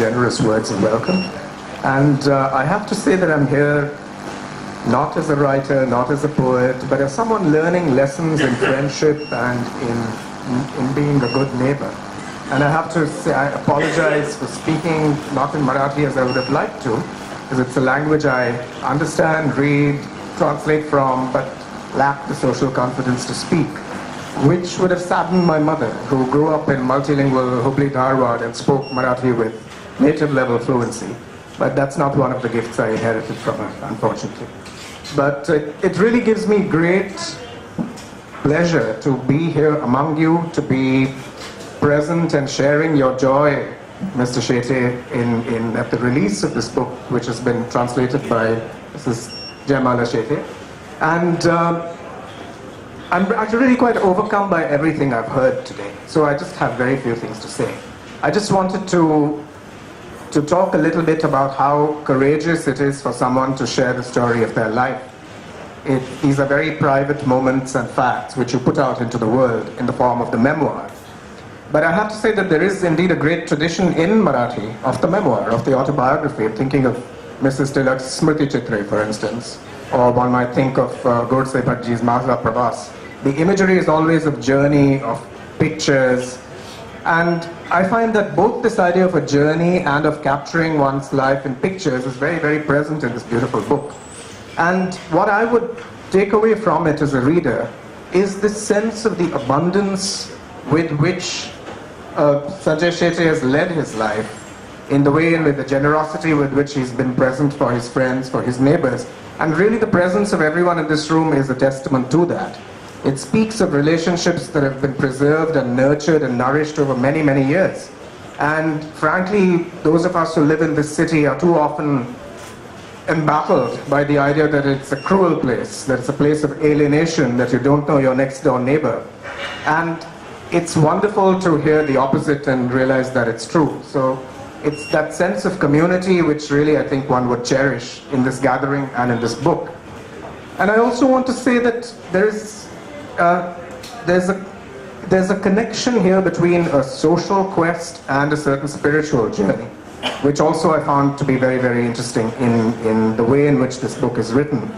generous words of welcome. And I have to say that I'm here not as a writer, not as a poet, but as someone learning lessons in friendship and in being a good neighbor. And I have to say, I apologize for speaking not in Marathi as I would have liked to, because it's a language I understand, read, translate from, but lack the social confidence to speak, which would have saddened my mother, who grew up in multilingual Hubli Dharwad and spoke Marathi with native level fluency. But that's not one of the gifts I inherited from her, unfortunately. But it really gives me great pleasure to be here among you, to be present and sharing your joy, Mr. Shetye, at the release of this book, which has been translated by Mrs. Jaimala Shetye. And I'm actually really quite overcome by everything I've heard today. So I just have very few things to say. I just wanted to talk a little bit about how courageous it is for someone to share the story of their life. These are very private moments and facts which you put out into the world in the form of the memoir. But I have to say that there is indeed a great tradition in Marathi of the memoir, of the autobiography. I'm thinking of Mrs. Tilak's Smriti Chitre, for instance, or one might think of Godse Bhaji's Mazla Pravas. The imagery is always of journey, of pictures, and I find that both this idea of a journey and of capturing one's life in pictures is very, very present in this beautiful book. And what I would take away from it as a reader is this sense of the abundance with which Sanjay Shetye has led his life, in the way and with the generosity with which he's been present for his friends, for his neighbors. And really the presence of everyone in this room is a testament to that. It speaks of relationships that have been preserved and nurtured and nourished over many, many years. And frankly, those of us who live in this city are too often embattled by the idea that it's a cruel place, that it's a place of alienation, that you don't know your next door neighbor. And it's wonderful to hear the opposite and realize that it's true. So it's that sense of community which really I think one would cherish in this gathering and in this book. And I also want to say that there's a connection here between a social quest and a certain spiritual journey, which also I found to be very, very interesting in the way in which this book is written.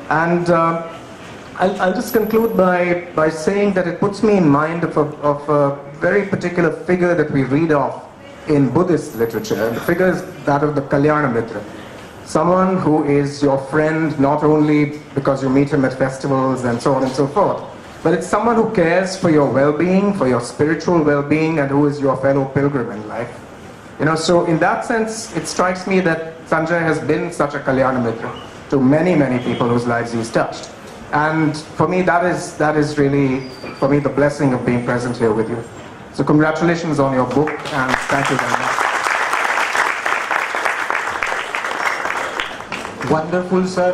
And I'll just conclude by saying that it puts me in mind of a very particular figure that we read of in Buddhist literature. The figure is that of the Kalyana Mitra. Someone who is your friend not only because you meet him at festivals and so on and so forth, but it's someone who cares for your well-being, for your spiritual well-being, and who is your fellow pilgrim in life. You know, so in that sense, it strikes me that Sanjay has been such a Kalyana Mitra to many, many people whose lives he's touched. And for me, that is really, for me, the blessing of being present here with you. So congratulations on your book, and thank you very much. Wonderful, sir.